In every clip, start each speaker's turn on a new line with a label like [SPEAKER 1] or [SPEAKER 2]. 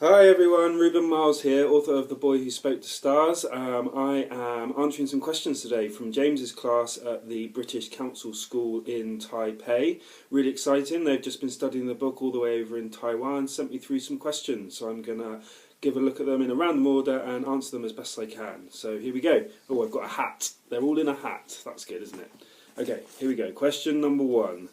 [SPEAKER 1] Hi everyone, Ruben Miles here, author of The Boy Who Spoke to Stars. I am answering some questions today from James's class at the British Council School in Taipei. Really exciting, they've just been studying the book all the way over in Taiwan, sent me through some questions, so I'm going to give a look at them in a random order and answer them as best I can. So here we go. Oh, I've got a hat. They're all in a hat. That's good, isn't it? Okay, here we go. Question number one.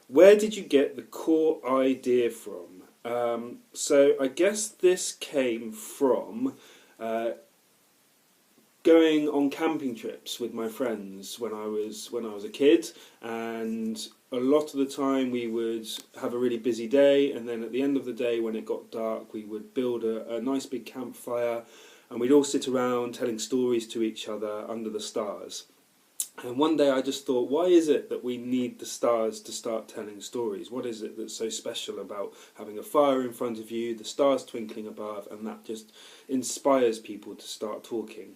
[SPEAKER 1] Where did you get the core idea from? So I guess this came from going on camping trips with my friends when I was a kid, and a lot of the time we would have a really busy day, and then at the end of the day when it got dark we would build a nice big campfire and we'd all sit around telling stories to each other under the stars. And one day I just thought, why is it that we need the stars to start telling stories? What is it that's so special about having a fire in front of you, the stars twinkling above, and that just inspires people to start talking?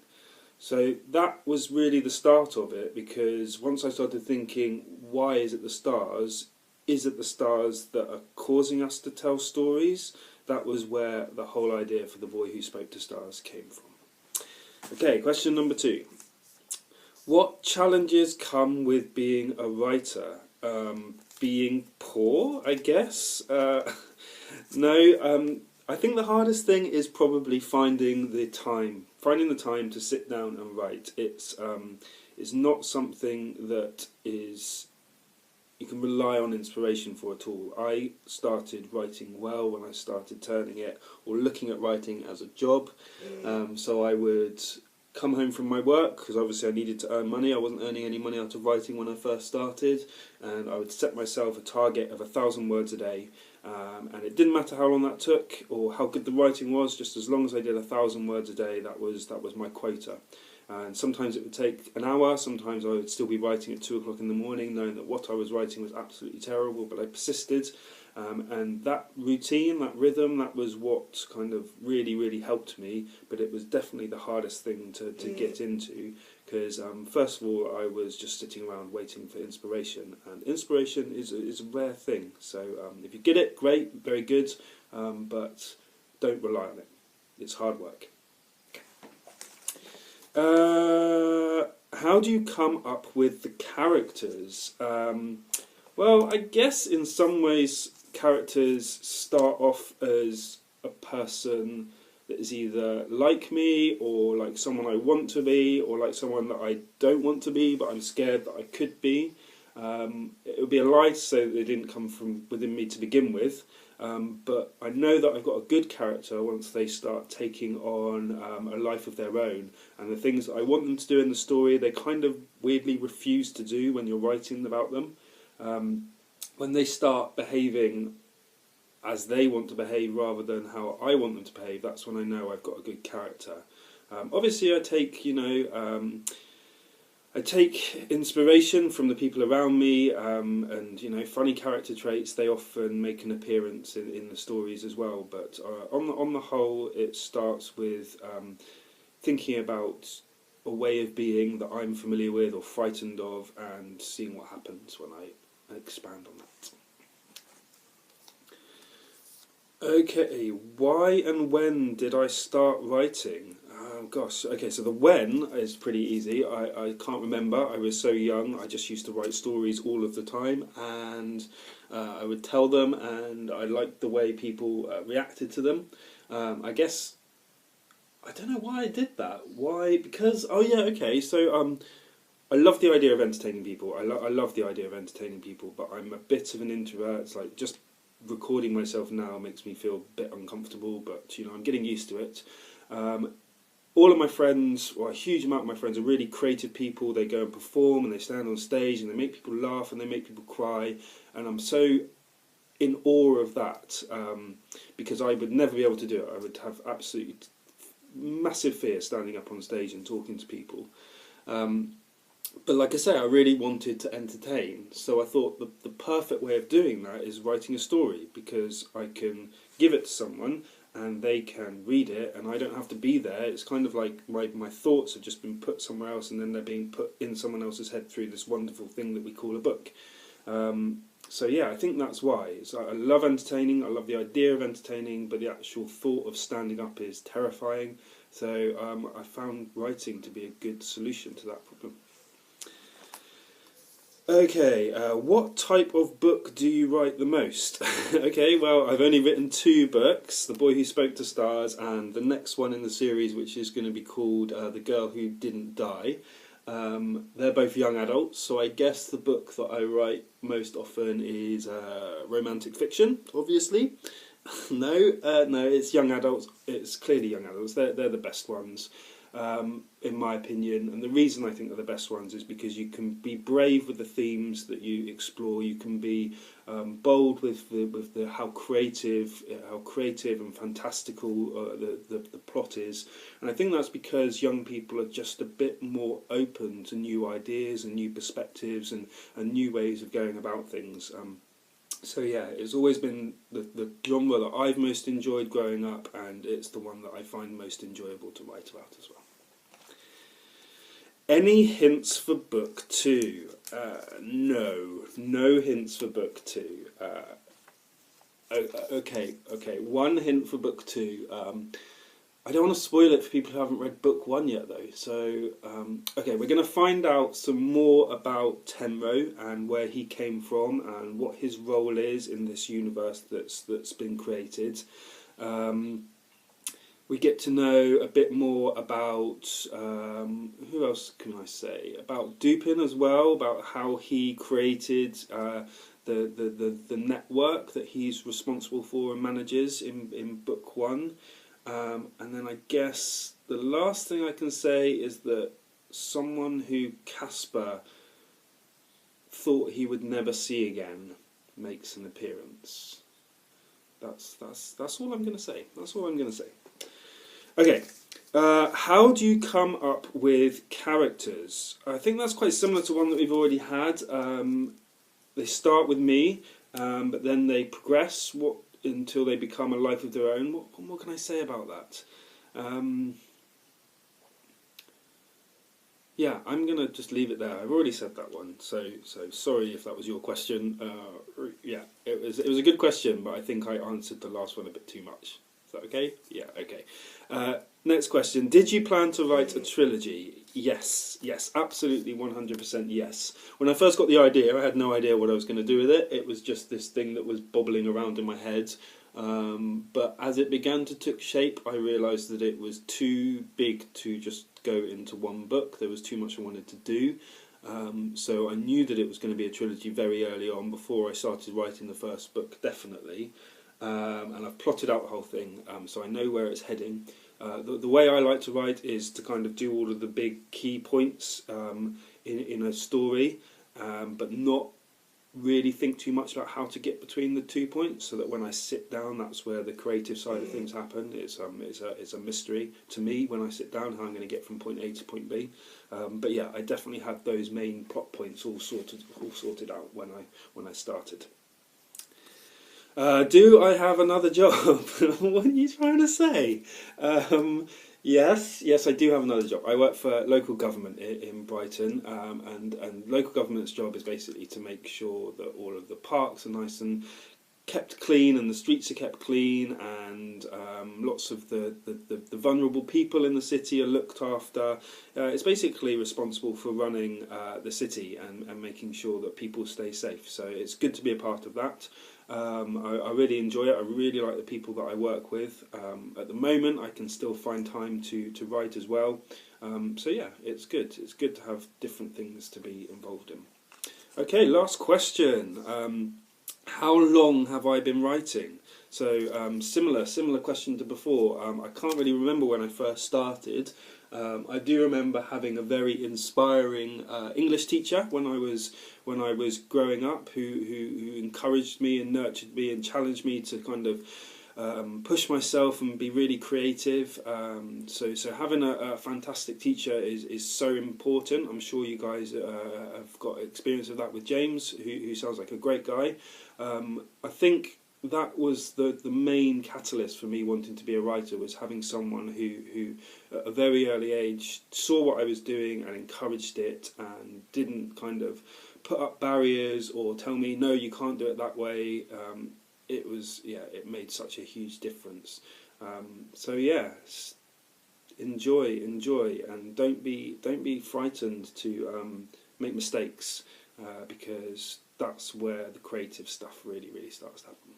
[SPEAKER 1] So that was really the start of it, because once I started thinking, why is it the stars? Is it the stars that are causing us to tell stories? That was where the whole idea for The Boy Who Spoke to Stars came from. Okay, question number two. What challenges come with being a writer? Being poor, I guess? No, I think the hardest thing is probably finding the time to sit down and write. It's not something that you can rely on inspiration for at all. I started writing well when I started turning it or looking at writing as a job. So I would come home from my work, because obviously I needed to earn money. I wasn't earning any money out of writing when I first started, and I would set myself a target of 1,000 words a day, and it didn't matter how long that took or how good the writing was, just as long as I did 1,000 words a day, that was my quota. And sometimes it would take an hour, sometimes I would still be writing at 2 o'clock in the morning, knowing that what I was writing was absolutely terrible, but I persisted. And that routine, that rhythm, that was what kind of really helped me, but it was definitely the hardest thing to get into, because first of all I was just sitting around waiting for inspiration, and inspiration is a rare thing, so if you get it, great, very good, but don't rely on it. It's hard work. How do you come up with the characters? Well, I guess in some ways characters start off as a person that is either like me, or like someone I want to be, or like someone that I don't want to be but I'm scared that I could be. It would be a lie to say that they didn't come from within me to begin with, but I know that I've got a good character once they start taking on a life of their own, and the things that I want them to do in the story they kind of weirdly refuse to do when you're writing about them. When they start behaving as they want to behave rather than how I want them to behave, that's when I know I've got a good character. Obviously I take, I take inspiration from the people around me, and funny character traits, they often make an appearance in the stories as well, but on the whole it starts with thinking about a way of being that I'm familiar with or frightened of, and seeing what happens when I expand on that. Okay, why and when did I start writing? Gosh, okay, so the when is pretty easy. I can't remember. I was so young, I just used to write stories all of the time, and I would tell them, and I liked the way people reacted to them. I guess, I don't know why I did that. Why? Because, oh yeah, okay, so I love the idea of entertaining people. I love the idea of entertaining people, but I'm a bit of an introvert. It's like just recording myself now makes me feel a bit uncomfortable, but I'm getting used to it. All of my friends, or a huge amount of my friends, are really creative people. They go and perform and they stand on stage and they make people laugh and they make people cry, and I'm so in awe of that, because I would never be able to do it. I would have absolutely massive fear standing up on stage and talking to people. But like I say, I really wanted to entertain, so I thought the perfect way of doing that is writing a story, because I can give it to someone and they can read it and I don't have to be there. It's kind of like my thoughts have just been put somewhere else and then they're being put in someone else's head through this wonderful thing that we call a book. So yeah, I think that's why. I love entertaining, I love the idea of entertaining, but the actual thought of standing up is terrifying. So I found writing to be a good solution to that problem. Okay, what type of book do you write the most? Okay, well, I've only written 2 books, The Boy Who Spoke to Stars and the next one in the series, which is going to be called The Girl Who Didn't Die. They're both young adults, so I guess the book that I write most often is romantic fiction, obviously. No, it's young adults. It's clearly young adults. They're the best ones, in my opinion. And the reason I think they're the best ones is because you can be brave with the themes that you explore. You can be bold with the how creative and fantastical the plot is. And I think that's because young people are just a bit more open to new ideas and new perspectives and new ways of going about things. So yeah, it's always been the genre that I've most enjoyed growing up, and it's the one that I find most enjoyable to write about as well. Any hints for book 2? No hints for book 2. Okay, one hint for book 2. I don't want to spoil it for people who haven't read book 1 yet, though. So, okay, we're going to find out some more about Tenro and where he came from and what his role is in this universe that's been created. We get to know a bit more about, who else can I say? About Dupin as well, about how he created the network that he's responsible for and manages in book 1. And then I guess the last thing I can say is that someone who Casper thought he would never see again makes an appearance. That's all I'm going to say. That's all I'm going to say. Okay, how do you come up with characters? I think that's quite similar to one that we've already had. They start with me, but then they progress until they become a life of their own. What more can I say about that? Yeah, I'm going to just leave it there. I've already said that one, so sorry if that was your question. Yeah, it was a good question, but I think I answered the last one a bit too much. Is that okay? Yeah, okay. Next question. Did you plan to write a trilogy? Yes, absolutely 100% yes. When I first got the idea, I had no idea what I was going to do with it. It was just this thing that was bobbling around in my head. But as it began to take shape, I realised that it was too big to just go into one book. There was too much I wanted to do. So I knew that it was going to be a trilogy very early on, before I started writing the first book, definitely. And I've plotted out the whole thing, so I know where it's heading. The way I like to write is to kind of do all of the big key points in a story, but not really think too much about how to get between the 2 points, so that when I sit down, that's where the creative side of things happen. It's a mystery to me when I sit down how I'm going to get from point A to point B. But yeah, I definitely had those main plot points all sorted out when I started. Do I have another job? What are you trying to say? Yes, I do have another job. I work for local government in Brighton, and local government's job is basically to make sure that all of the parks are nice and kept clean, and the streets are kept clean, and lots of the vulnerable people in the city are looked after. It's basically responsible for running the city and making sure that people stay safe. So it's good to be a part of that. I really enjoy it. I really like the people that I work with. At the moment, I can still find time to write as well. So yeah, it's good. It's good to have different things to be involved in. Okay, last question. How long have I been writing? So similar question to before. I can't really remember when I first started. I do remember having a very inspiring English teacher when I was growing up, who encouraged me and nurtured me and challenged me to kind of push myself and be really creative. So having a fantastic teacher is so important. I'm sure you guys have got experience of that with James, who sounds like a great guy. I think that was the main catalyst for me wanting to be a writer, was having someone who at a very early age saw what I was doing and encouraged it, and didn't kind of put up barriers or tell me no, you can't do it that way. It made such a huge difference. So yeah, enjoy, and don't be frightened to make mistakes, because that's where the creative stuff really starts to happen.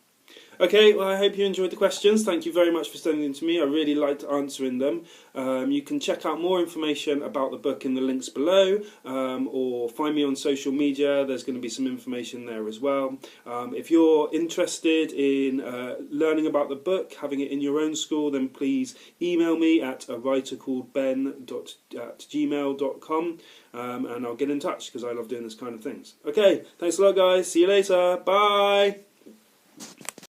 [SPEAKER 1] Okay, well, I hope you enjoyed the questions. Thank you very much for sending them to me. I really liked answering them. You can check out more information about the book in the links below, or find me on social media. There's going to be some information there as well. If you're interested in learning about the book, having it in your own school, then please email me at awritercalledben@gmail.com, and I'll get in touch because I love doing this kind of things. Okay, thanks a lot, guys. See you later. Bye.